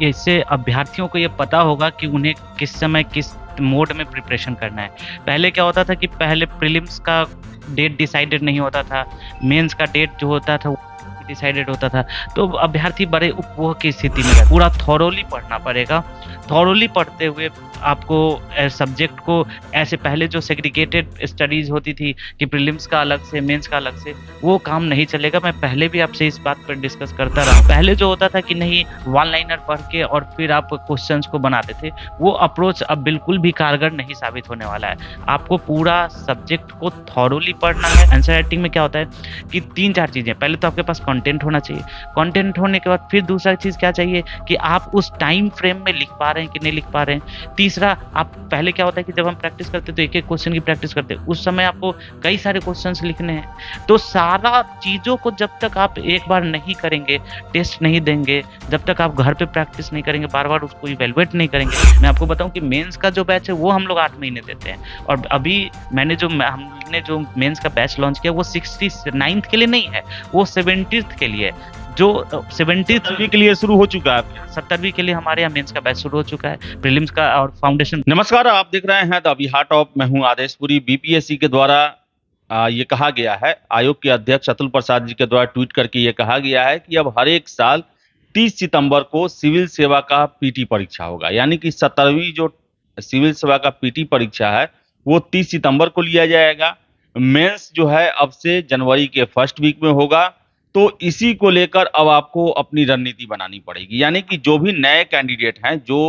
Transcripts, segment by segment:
इससे अभ्यर्थियों को ये पता होगा कि उन्हें किस समय किस मोड में प्रिपरेशन करना है। पहले क्या होता था कि पहले प्रीलिम्स का डेट डिसाइडेड नहीं होता था, मेंस का डेट जो होता था वो डिसाइडेड होता था। तो अभ्यर्थी बड़े उपभोग की स्थिति में रहते। पूरा थॉरोली पढ़ना पड़ेगा। थॉरोली पढ़ते हुए आपको सब्जेक्ट को ऐसे पहले जो सेग्रीगेटेड स्टडीज़ होती थी कि प्रीलिम्स का अलग से, मेंस का अलग से, वो काम नहीं चलेगा। मैं पहले भी आपसे इस बात पर डिस्कस करता रहा हूँ। पहले जो होता था कि नहीं वन लाइनर पढ़ के और फिर आप क्वेश्चंस को बनाते थे, वो अप्रोच अब बिल्कुल भी कारगर नहीं साबित होने वाला है। आपको पूरा सब्जेक्ट को थॉरोली पढ़ना है। आंसर राइटिंग में क्या होता है कि 3-4 चीज़ें, पहले तो आपके पास कंटेंट होना चाहिए। कंटेंट होने के बाद फिर दूसरा चीज़ क्या चाहिए कि आप उस टाइम फ्रेम में लिख पा रहे हैं कि नहीं लिख पा रहे हैं। तीसरा, आप पहले क्या होता है कि जब हम प्रैक्टिस करते हैं तो एक-एक क्वेश्चन की प्रैक्टिस करते हैं। उस समय आपको कई सारे क्वेश्चंस लिखने हैं। तो सारा चीज़ों को जब तक आप एक बार नहीं करेंगे, टेस्ट नहीं देंगे, जब तक आप घर पे प्रैक्टिस नहीं करेंगे, बार-बार उसको इवैल्यूएट नहीं करेंगे। मैं आपको बताऊँ कि मेंस का जो बैच है वो हम लोग 8 महीने देते हैं और अभी हमने जो मेंस का बैच लॉन्च किया वो 69th के लिए नहीं है, वो 70th के लिए है। जो 70th 70वीं के लिए शुरू हो चुका है। 70वीं के लिए हमारे यहाँ मेंस का बैच शुरू हो चुका है, प्रीलिम्स का और फाउंडेशन। नमस्कार, आप देख रहे हैं द बिहार टॉप। मैं हूं आदेशपुरी। बीपीएससी के द्वारा ये कहा गया है, आयोग के अध्यक्ष अतुल प्रसाद जी के द्वारा ट्वीट करके ये कहा गया है कि अब हर एक साल 30 सितंबर को सिविल सेवा का पीटी परीक्षा होगा। यानी कि 17वीं जो सिविल सेवा का पीटी परीक्षा है वो 30 सितंबर को लिया जाएगा। मेंस जो है अब से जनवरी के फर्स्ट वीक में होगा। तो इसी को लेकर अब आपको अपनी रणनीति बनानी पड़ेगी। यानी कि जो भी नए कैंडिडेट हैं जो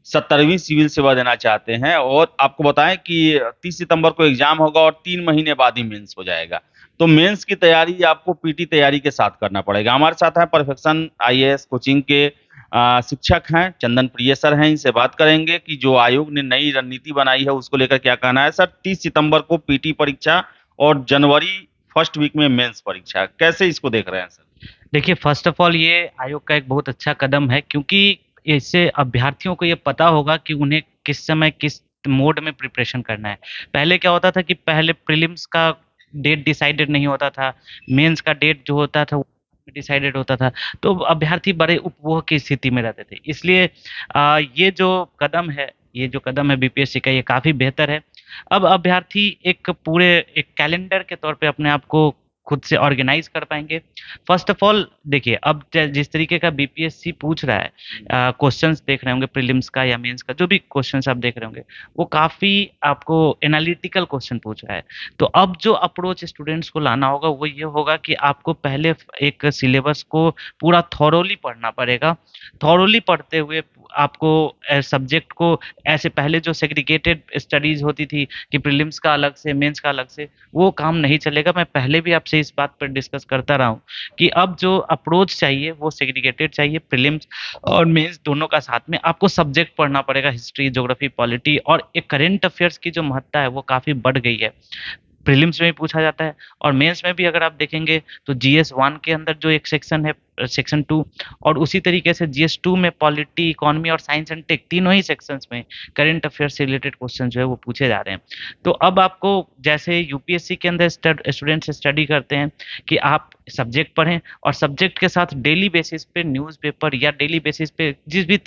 17वीं सिविल सेवा देना चाहते हैं, और आपको बताएं कि 30 सितंबर को एग्जाम होगा और 3 महीने बाद ही मेंस हो जाएगा। तो मेंस की तैयारी आपको पीटी तैयारी के साथ करना पड़ेगा। हमारे साथ है परफेक्शन आईएएस कोचिंग के शिक्षक हैं चंदन प्रिय सर हैं। इनसे बात करेंगे कि जो आयोग ने नई रणनीति बनाई है उसको लेकर क्या कहना है। सर, 30 सितंबर को पीटी परीक्षा और जनवरी फर्स्ट वीक में मेंस परीक्षा, कैसे इसको देख रहे हैं सर? देखिए, फर्स्ट ऑफ ऑल ये आयोग का एक बहुत अच्छा कदम है क्योंकि इससे अभ्यर्थियों को ये पता होगा कि उन्हें किस समय किस मोड में प्रिपरेशन करना है। पहले क्या होता था कि पहले प्रीलिम्स का डेट डिसाइडेड नहीं होता था, मेंस का डेट जो होता था वो डिसाइडेड होता था। तो अभ्यर्थी बड़े उपभोग की स्थिति में रहते थे। इसलिए ये जो कदम है बीपीएससी का, ये काफ़ी बेहतर है। अब अभ्यर्थी एक कैलेंडर के तौर पे अपने आप को खुद से ऑर्गेनाइज कर पाएँगे। फर्स्ट ऑफ ऑल देखिए, अब जिस तरीके का बीपीएससी पूछ रहा है, क्वेश्चंस देख रहे होंगे प्रीलिम्स का या मेंस का, जो भी क्वेश्चंस आप देख रहे होंगे, वो काफ़ी आपको एनालिटिकल क्वेश्चन पूछ रहा है। तो अब जो अप्रोच स्टूडेंट्स को लाना होगा वो ये होगा कि आपको पहले एक सिलेबस को पूरा थॉरोली पढ़ना पड़ेगा। थॉरोली पढ़ते हुए आपको सब्जेक्ट को ऐसे पहले जो सेग्रीगेटेड स्टडीज़ होती थी कि प्रीलिम्स का अलग से, मेंस का अलग से, वो काम नहीं चलेगा। मैं पहले भी आपसे इस बात पर डिस्कस करता रहा हूँ कि अब जो अप्रोच चाहिए वो सेग्रीगेटेड चाहिए। प्रीलिम्स और मेंस दोनों का साथ में आपको सब्जेक्ट पढ़ना पड़ेगा, हिस्ट्री, ज्योग्राफी, पॉलिटी, और एक करंट अफेयर्स की जो महत्ता है वो काफ़ी बढ़ गई है। प्रीलिम्स में भी पूछा जाता है और मेंस में भी अगर आप देखेंगे तो जीएस 1 के अंदर जो एक सेक्शन है, सेक्शन 2, और उसी तरीके से जीएस 2 में पॉलिटी, इकोनॉमी और साइंस एंड टेक, तीनों ही सेक्शंस में करंट अफेयर से रिलेटेड क्वेश्चन जो है वो पूछे जा रहे हैं। तो अब आपको जैसे यूपीएससी के अंदर स्टूडेंट्स स्टडी करते हैं कि आप सब्जेक्ट पढ़ें और सब्जेक्ट के साथ डेली बेसिस पे न्यूज़पेपर या डेली बेसिस पे जिस भी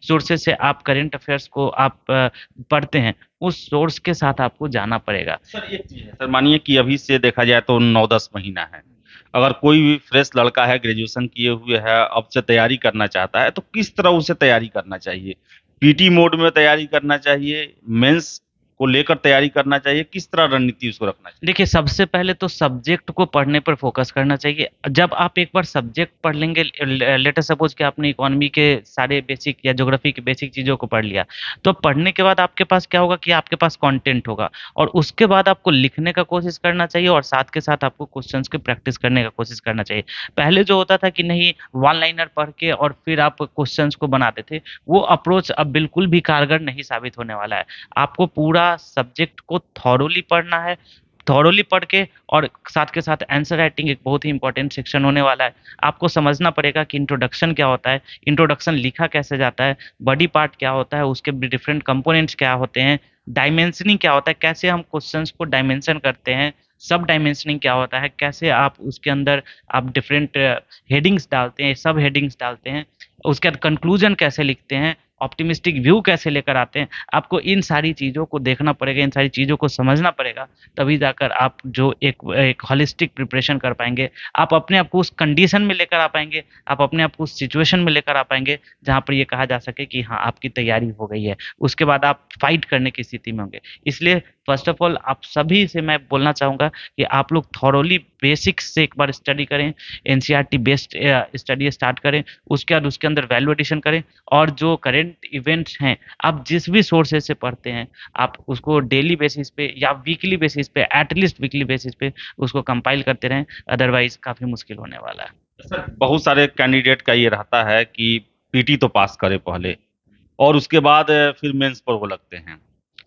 सोर्सेज से आप करंट अफेयर्स को आप पढ़ते हैं, उस सोर्स के साथ आपको जाना पड़ेगा। सर, एक चीज है सर, मानिए कि अभी से देखा जाए तो 9-10 महीना है। अगर कोई भी फ्रेश लड़का है, ग्रेजुएशन किए हुए है, अब से तैयारी करना चाहता है, तो किस तरह उसे तैयारी करना चाहिए? पीटी मोड में तैयारी करना चाहिए, मेंस को लेकर तैयारी करना चाहिए, किस तरह रणनीति उसको रखना चाहिए? देखिए, सबसे पहले तो सब्जेक्ट को पढ़ने पर फ़ोकस करना चाहिए। जब आप एक बार सब्जेक्ट पढ़ लेंगे, लेट अस सपोज़ कि आपने इकोनॉमी के सारे बेसिक या ज्योग्राफी की बेसिक चीज़ों को पढ़ लिया, तो पढ़ने के बाद आपके पास क्या होगा कि आपके पास कंटेंट होगा और उसके बाद आपको लिखने का कोशिश करना चाहिए और साथ के साथ आपको क्वेश्चंस की प्रैक्टिस करने का कोशिश करना चाहिए। पहले जो होता था कि नहीं वन लाइनर पढ़ के और फिर आप क्वेश्चंस को बनाते थे, वो अप्रोच अब बिल्कुल भी कारगर नहीं साबित होने वाला है। आपको पूरा सब्जेक्ट को थॉरोली पढ़ना है। थॉरोली पढ़ के और साथ के साथ आंसर राइटिंग एक बहुत ही इंपॉर्टेंट सेक्शन होने वाला है। आपको समझना पड़ेगा कि इंट्रोडक्शन क्या होता है, इंट्रोडक्शन लिखा कैसे जाता है, बॉडी पार्ट क्या होता है, उसके डिफरेंट कंपोनेंट्स क्या होते हैं, डायमेंशनिंग क्या होता है, कैसे हम क्वेश्चंस को डायमेंशन करते हैं, सब डायमेंशनिंग क्या होता है, कैसे आप उसके अंदर आप डिफरेंट हेडिंग्स डालते हैं, सब हेडिंग्स डालते हैं। उसके बाद कंक्लूजन कैसे लिखते हैं, ऑप्टिमिस्टिक व्यू कैसे लेकर आते हैं, आपको इन सारी चीज़ों को देखना पड़ेगा, इन सारी चीज़ों को समझना पड़ेगा, तभी जाकर आप जो एक एक होलिस्टिक प्रिपरेशन कर पाएंगे। आप अपने आप को उस कंडीशन में लेकर आ पाएंगे, आप अपने आप को उस सिचुएशन में लेकर आ पाएंगे जहाँ पर ये कहा जा सके कि हाँ आपकी तैयारी हो गई है, उसके बाद आप फाइट करने की स्थिति में होंगे। इसलिए फर्स्ट ऑफ ऑल आप सभी से मैं बोलना चाहूँगा कि आप लोग थॉरोली बेसिक्स से एक बार स्टडी करें, एनसीईआरटी बेस्ड स्टडी स्टार्ट करें, उसके बाद उसके अंदर वैल्यू एडिशन करें, और जो करंट इवेंट्स हैं आप जिस भी सोर्सेज से पढ़ते हैं आप उसको डेली बेसिस पे या वीकली बेसिस पे, एटलीस्ट वीकली बेसिस पे उसको कंपाइल करते रहें, अदरवाइज काफ़ी मुश्किल होने वाला है। सर बहुत सारे कैंडिडेट का ये रहता है कि पीटी तो पास करे पहले और उसके बाद फिर मेंस पर वो लगते हैं।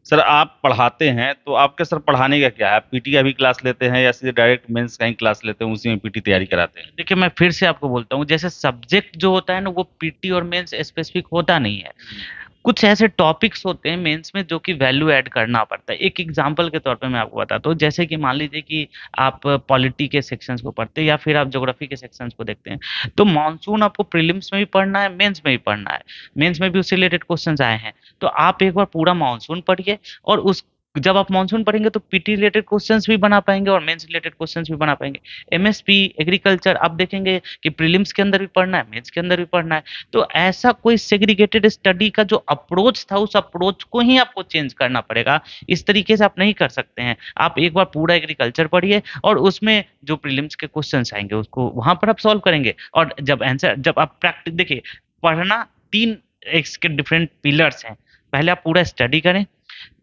सर आप पढ़ाते हैं तो आपके सर पढ़ाने का क्या है? पीटी का भी क्लास लेते हैं या सीधे डायरेक्ट मेंस का ही क्लास लेते हैं, उसी में पीटी तैयारी कराते हैं? देखिए मैं फिर से आपको बोलता हूँ, जैसे सब्जेक्ट जो होता है ना वो पीटी और मेंस स्पेसिफिक होता नहीं है। कुछ ऐसे टॉपिक्स होते हैं मेंस में जो कि वैल्यू ऐड करना पड़ता है। एक एग्जांपल के तौर पे मैं आपको बताता हूँ, जैसे कि मान लीजिए कि आप पॉलिटी के सेक्शंस को पढ़ते हैं या फिर आप ज्योग्राफी के सेक्शंस को देखते हैं, तो मॉनसून आपको प्रीलिम्स में भी पढ़ना है, मेंस में भी पढ़ना है, मेंस में भी उससे रिलेटेड क्वेश्चंस आए हैं। तो आप एक बार पूरा मॉनसून पढ़िए, और उस जब आप मॉनसून पढ़ेंगे तो पीटी रिलेटेड क्वेश्चंस भी बना पाएंगे और मेंस रिलेटेड क्वेश्चंस भी बना पाएंगे। एमएसपी एग्रीकल्चर आप देखेंगे कि प्रीलिम्स के अंदर भी पढ़ना है, मेंस के अंदर भी पढ़ना है। तो ऐसा कोई सेग्रीगेटेड स्टडी का जो अप्रोच था उस अप्रोच को ही आपको चेंज करना पड़ेगा। इस तरीके से आप नहीं कर सकते हैं। आप एक बार पूरा एग्रीकल्चर पढ़िए और उसमें जो प्रीलिम्स के क्वेश्चंस आएंगे उसको वहां पर आप सॉल्व करेंगे, और जब आप प्रैक्टिस देखिए, पढ़ना तीन इसके डिफरेंट पिलर्स हैं। पहले आप पूरा स्टडी करें,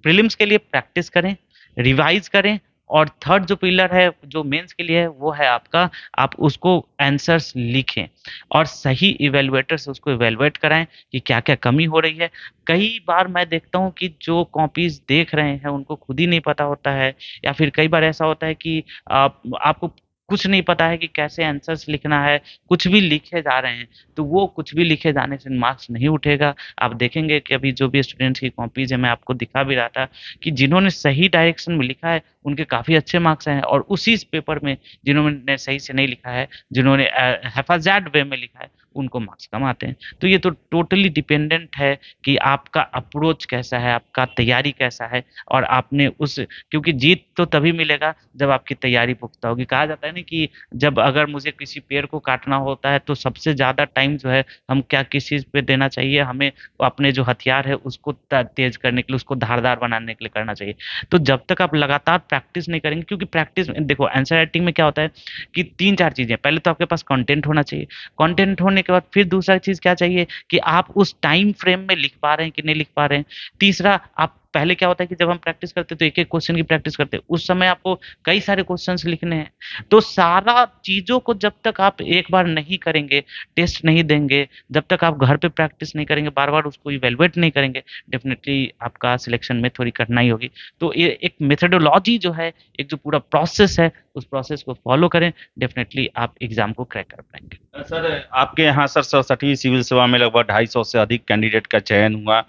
प्रीलिम्स के लिए प्रैक्टिस करें, रिवाइज करें, और थर्ड जो पिलर है जो मेंस के लिए है वो है आपका, आप उसको आंसर्स लिखें और सही इवेलुएटर से उसको इवेलुएट कराएं कि क्या क्या कमी हो रही है। कई बार मैं देखता हूँ कि जो कॉपीज देख रहे हैं उनको खुद ही नहीं पता होता है, या फिर कई बार ऐसा होता है कि आपको कुछ नहीं पता है कि कैसे आंसर्स लिखना है, कुछ भी लिखे जा रहे हैं। तो वो कुछ भी लिखे जाने से मार्क्स नहीं उठेगा। आप देखेंगे कि अभी जो भी स्टूडेंट्स की कॉपीज है, मैं आपको दिखा भी रहा था कि जिन्होंने सही डायरेक्शन में लिखा है उनके काफ़ी अच्छे मार्क्स आए हैं, और उसी पेपर में जिन्होंने सही से नहीं लिखा है, जिन्होंने हैफाज़ार्ड वे में लिखा है, उनको मार्क्स कम आते हैं। तो ये तो टोटली डिपेंडेंट है कि आपका अप्रोच कैसा है, आपका तैयारी कैसा है, और आपने उस, क्योंकि जीत तो तभी मिलेगा जब आपकी तैयारी पुख्ता होगी। कहा जाता है ना कि जब अगर मुझे किसी पेड़ को काटना होता है तो सबसे ज़्यादा टाइम जो है हम क्या किस चीज़ पे देना चाहिए, हमें अपने जो हथियार है उसको तेज करने के लिए, उसको धारदार बनाने के लिए करना चाहिए। तो जब तक आप लगातार प्रैक्टिस नहीं करेंगे, क्योंकि प्रैक्टिस देखो आंसर राइटिंग में क्या होता है कि तीन चार चीज़ें, पहले तो आपके पास कंटेंट होना चाहिए, कंटेंट होने के बाद फिर दूसरा चीज़ क्या चाहिए कि आप उस टाइम फ्रेम में लिख पा रहे हैं कि नहीं लिख पा रहे हैं। तीसरा, आप पहले क्या होता है कि जब हम प्रैक्टिस करते हैं तो एक एक क्वेश्चन की प्रैक्टिस करते हैं, उस समय आपको कई सारे क्वेश्चंस लिखने हैं। तो सारा चीज़ों को जब तक आप एक बार नहीं करेंगे, टेस्ट नहीं देंगे, जब तक आप घर पे प्रैक्टिस नहीं करेंगे, बार बार उसको इवेलुएट नहीं करेंगे, डेफिनेटली आपका सिलेक्शन में थोड़ी कठिनाई होगी। तो ये एक मेथडोलॉजी जो है, एक जो पूरा प्रोसेस है, उस प्रोसेस को फॉलो करें, डेफिनेटली आप एग्जाम को क्रैक कर पाएंगे। सर आपके यहाँ सर 67वीं सिविल सेवा में लगभग 250 से अधिक कैंडिडेट का चयन हुआ।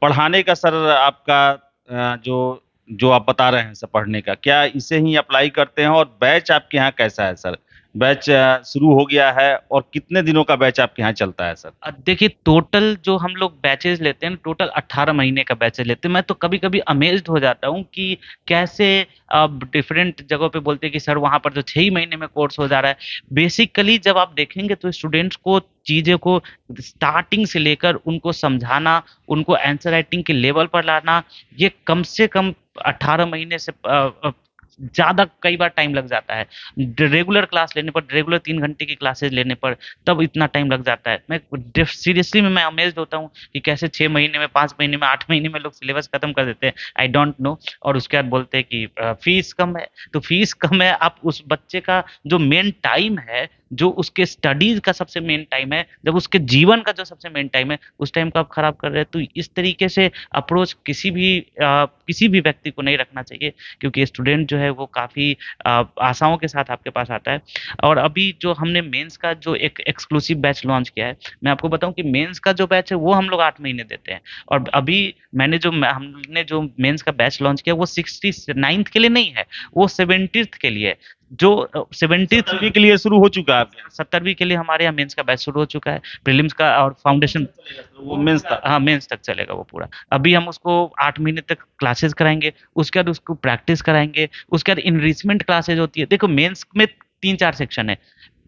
पढ़ाने का सर आपका जो जो आप बता रहे हैं सर पढ़ने का, क्या इसे ही अप्लाई करते हैं? और बैच आपके यहाँ कैसा है सर? बैच शुरू हो गया है और कितने दिनों का बैच आपके यहाँ चलता है सर? देखिए टोटल जो हम लोग बैचेज लेते हैं, टोटल 18 महीने का बैचेज लेते हैं। मैं तो कभी कभी अमेज्ड हो जाता हूँ कि कैसे अब डिफरेंट जगहों पे बोलते हैं कि सर वहाँ पर तो 6 ही महीने में कोर्स हो जा रहा है। बेसिकली जब आप देखेंगे तो स्टूडेंट्स को चीज़ें को स्टार्टिंग से लेकर उनको समझाना, उनको आंसर राइटिंग के लेवल पर लाना, ये कम से कम 18 महीने से ज़्यादा कई बार टाइम लग जाता है। रेगुलर क्लास लेने पर, रेगुलर 3 घंटे की क्लासेज लेने पर तब इतना टाइम लग जाता है। मैं सीरियसली मैं अमेज्ड होता हूँ कि कैसे 6 महीने में, 5 महीने में, 8 महीने में लोग सिलेबस खत्म कर देते हैं। I don't know. और उसके बाद बोलते हैं कि फीस कम है। तो फीस कम है, आप उस बच्चे का जो मेन टाइम है, जो उसके स्टडीज का सबसे मेन टाइम है, जब उसके जीवन का जो सबसे मेन टाइम है, उस टाइम को आप खराब कर रहे हैं। तो इस तरीके से अप्रोच किसी भी व्यक्ति को नहीं रखना चाहिए, क्योंकि स्टूडेंट जो है वो काफ़ी आशाओं के साथ आपके पास आता है। और अभी जो हमने मेंस का जो एक एक्सक्लूसिव बैच लॉन्च किया है, मैं आपको बताऊं कि मेंस का जो बैच है वो हम लोग 8 महीने देते हैं। और अभी हमने जो मेंस का बैच लॉन्च किया वो 69th के लिए नहीं है, वो 70th के लिए है। जो 70 70वीं के लिए शुरू हो चुका है आपके 70वीं के लिए हमारे यहाँ मेंस का बैच शुरू हो चुका है, प्रीलिम्स का और फाउंडेशन। यहाँ? वो मेंस तक। हाँ, मेंस तक चलेगा वो पूरा। अभी हम उसको 8 महीने तक क्लासेस कराएंगे, उसके बाद उसको प्रैक्टिस कराएंगे, उसके बाद इनरिचमेंट क्लासेज होती है। देखो मेंस में 3-4 सेक्शन है,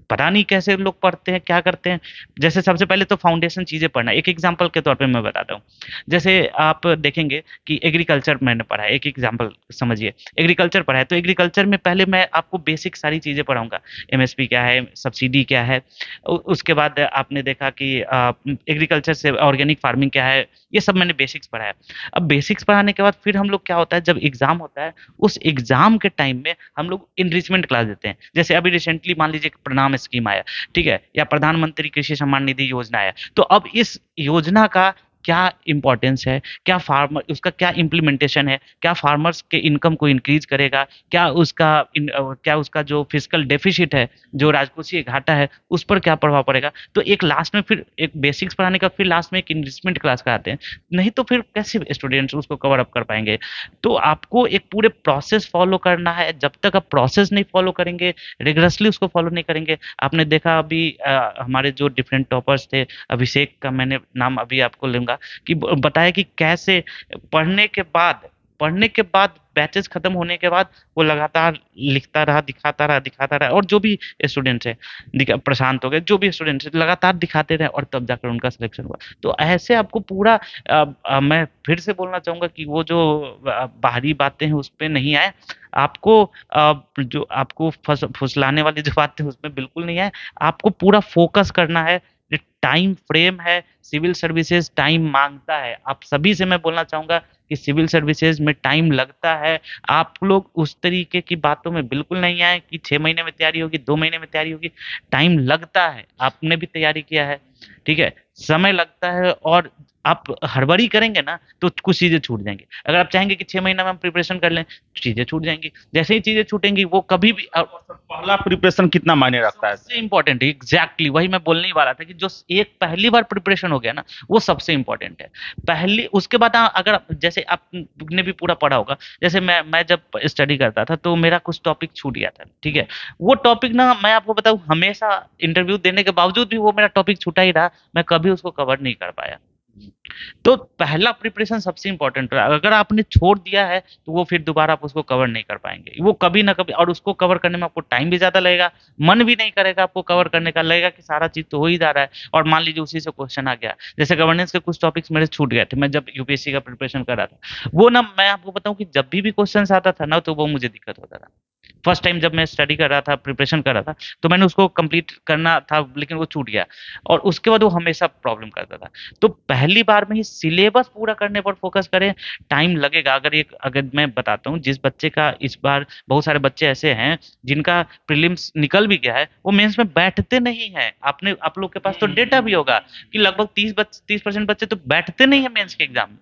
पता नहीं कैसे लोग पढ़ते हैं, क्या करते हैं। जैसे सबसे पहले तो फाउंडेशन चीजें पढ़ना, एक एग्जांपल के तौर पे मैं बताता हूँ। जैसे आप देखेंगे कि एग्रीकल्चर मैंने पढ़ा है, एक एग्जांपल समझिए। एग्रीकल्चर पढ़ा है तो एग्रीकल्चर में पहले मैं आपको बेसिक सारी चीजें पढ़ाऊंगा, एमएसपी क्या है, सब्सिडी क्या है। उसके बाद आपने देखा कि एग्रीकल्चर से ऑर्गेनिक फार्मिंग क्या है, ये सब मैंने बेसिक्स पढ़ा है। अब बेसिक्स पढ़ाने के बाद फिर हम लोग क्या होता है, जब एग्जाम होता है उस एग्जाम के टाइम में हम लोग इनरिचमेंट क्लास देते हैं। जैसे अभी रिसेंटली मान लीजिए प्रणाम स्कीम आया, ठीक है, या प्रधानमंत्री कृषि सम्मान निधि योजना आया, तो अब इस योजना का क्या इंपॉर्टेंस है, क्या फार्मर उसका क्या इम्प्लीमेंटेशन है, क्या फार्मर्स के इनकम को इंक्रीज करेगा, क्या उसका जो फिजिकल डेफिसिट है, जो राजकोषीय घाटा है, उस पर क्या प्रभाव पड़ेगा। तो एक लास्ट में फिर एक बेसिक्स पढ़ाने का फिर लास्ट में एक इन्वेस्टमेंट क्लास कराते हैं। नहीं तो फिर कैसे स्टूडेंट्स उसको कवर अप कर पाएंगे। तो आपको एक पूरे प्रोसेस फॉलो करना है, जब तक आप प्रोसेस नहीं फॉलो करेंगे, रिगरसली उसको फॉलो नहीं करेंगे। आपने देखा अभी हमारे जो डिफरेंट टॉपर्स थे, अभिषेक का मैंने नाम अभी आपको लूंगा, कि बताया कि कैसे पढ़ने के बाद बैचेस खत्म होने के बाद वो लगातार लिखता रहा, दिखाता रहा, और जो भी स्टूडेंट्स है, प्रशांत हो गए, जो भी स्टूडेंट्स है लगातार दिखाते रहे, और तब जाकर उनका सिलेक्शन हुआ। तो ऐसे आपको पूरा मैं फिर से बोलना चाहूंगा कि वो जो बाहरी बातें हैं उस पे नहीं आए। आपको जो आपको फुसलाने वाली जो बातें हैं उसमें बिल्कुल नहीं आए। आपको पूरा फोकस करना है। टाइम फ्रेम है, सिविल सर्विसेज टाइम मांगता है। आप सभी से मैं बोलना चाहूंगा कि सिविल सर्विसेज में टाइम लगता है। आप लोग उस तरीके की बातों में बिल्कुल नहीं आए कि 6 महीने में तैयारी होगी, 2 महीने में तैयारी होगी। टाइम लगता है, आपने भी तैयारी किया है, ठीक है, समय लगता है। और आप हड़बड़ी करेंगे ना तो कुछ चीजें छूट जाएंगी। अगर आप चाहेंगे कि 6 महीना में हम प्रिपरेशन कर लें, चीजें छूट जाएंगी। जैसे ही चीजें छूटेंगी वो कभी भी पहला प्रिपरेशन कितना मायने रखता है? सबसे इंपॉर्टेंट है, एग्जैक्टली वही मैं बोलने ही वाला था कि जो एक पहली बार प्रिपरेशन हो गया ना, वो सबसे इंपॉर्टेंट है। पहली उसके बाद अगर जैसे आपने भी पूरा पढ़ा होगा, जैसे मैं जब स्टडी करता था तो मेरा कुछ टॉपिक छूट गया था, ठीक है। वो टॉपिक ना मैं आपको बताऊं, हमेशा इंटरव्यू देने के बावजूद भी वो मेरा टॉपिक छूटा ही रहा, मैं कभी उसको कवर नहीं कर पाया। तो पहला प्रिपरेशन सबसे इंपॉर्टेंट है। अगर आपने छोड़ दिया है तो वो फिर दोबारा आप उसको कवर नहीं कर पाएंगे, वो कभी ना कभी। और उसको कवर करने में आपको टाइम भी ज्यादा लगेगा, मन भी नहीं करेगा आपको कवर करने का, लगेगा कि सारा चीज तो हो ही जा रहा है। और मान लीजिए उसी से क्वेश्चन आ गया, जैसे गवर्नेंस के कुछ टॉपिक्स मेरे छूट गए थे, मैं जब यूपीएससी का प्रिपरेशन कर रहा था, वो ना मैं आपको बताऊं कि जब भी क्वेश्चन आता था ना तो वो मुझे दिक्कत होता था। फर्स्ट टाइम जब मैं स्टडी कर रहा था, प्रिपरेशन कर रहा था, तो मैंने उसको कंप्लीट करना था लेकिन वो छूट गया, और उसके बाद वो हमेशा प्रॉब्लम करता था। तो पहली बार में ही सिलेबस पूरा करने पर फोकस करें। टाइम लगेगा। अगर मैं बताता हूँ, जिस बच्चे का इस बार, बहुत सारे बच्चे ऐसे हैं जिनका प्रीलिम्स निकल भी गया है, वो मेंस में बैठते नहीं है। आप लोग के पास तो डेटा भी होगा कि लगभग 30% बच्चे तो बैठते नहीं है मेंस के एग्जाम में।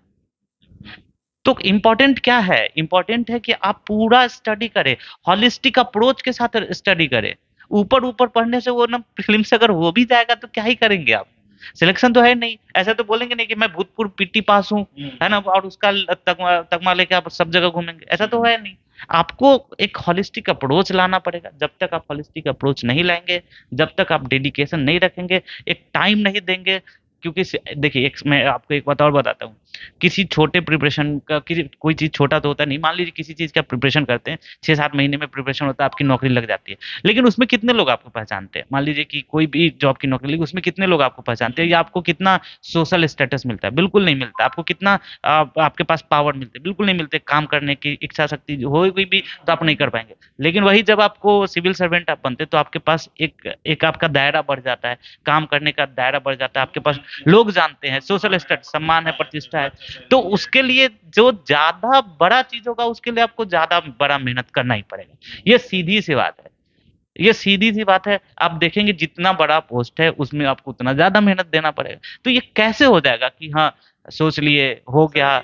तो इम्पोर्टेंट क्या है, इम्पोर्टेंट है कि आप पूरा स्टडी करें, हॉलिस्टिक अप्रोच के साथ स्टडी करें। ऊपर ऊपर पढ़ने से वो ना प्रीलिम से अगर हो भी जाएगा तो क्या ही करेंगे आप, सिलेक्शन तो है नहीं। ऐसा तो बोलेंगे नहीं कि मैं भूतपूर्व पीटी पास हूँ, है ना, और उसका तकमा तकमा लेके आप सब जगह घूमेंगे, ऐसा तो है नहीं। आपको एक हॉलिस्टिक अप्रोच लाना पड़ेगा। जब तक आप हॉलिस्टिक अप्रोच नहीं लाएंगे, जब तक आप डेडिकेशन नहीं रखेंगे, एक टाइम नहीं देंगे, क्योंकि देखिए, एक मैं आपको एक बात और बताता हूँ। किसी छोटे प्रिपरेशन का, किसी कोई चीज छोटा तो होता नहीं। मान लीजिए किसी चीज का प्रिपरेशन करते हैं, 6-7 महीने में प्रिपरेशन होता है, आपकी नौकरी लग जाती है, लेकिन उसमें कितने लोग आपको पहचानते हैं। मान लीजिए कि कोई भी जॉब की नौकरी लगी, उसमें कितने लोग आपको पहचानते हैं, या आपको कितना सोशल स्टेटस मिलता है, बिल्कुल नहीं मिलता। आपको कितना आपके पास पावर मिलते, बिल्कुल नहीं मिलते। काम करने की इच्छा शक्ति होगी भी तो आप नहीं कर पाएंगे। लेकिन वही जब आपको सिविल सर्वेंट आप बनते, तो आपके पास एक एक आपका दायरा बढ़ जाता है, काम करने का दायरा बढ़ जाता है, आपके पास लोग जानते हैं, सोशल स्टेटस, सम्मान है, प्रतिष्ठा है। तो उसके लिए जो ज्यादा बड़ा चीज होगा, उसके लिए आपको ज्यादा बड़ा मेहनत करना ही पड़ेगा। ये सीधी सी बात है, ये सीधी सी बात है। आप देखेंगे जितना बड़ा पोस्ट है उसमें आपको उतना ज्यादा मेहनत देना पड़ेगा। तो ये कैसे हो जाएगा कि हाँ सोच लिए हो गया।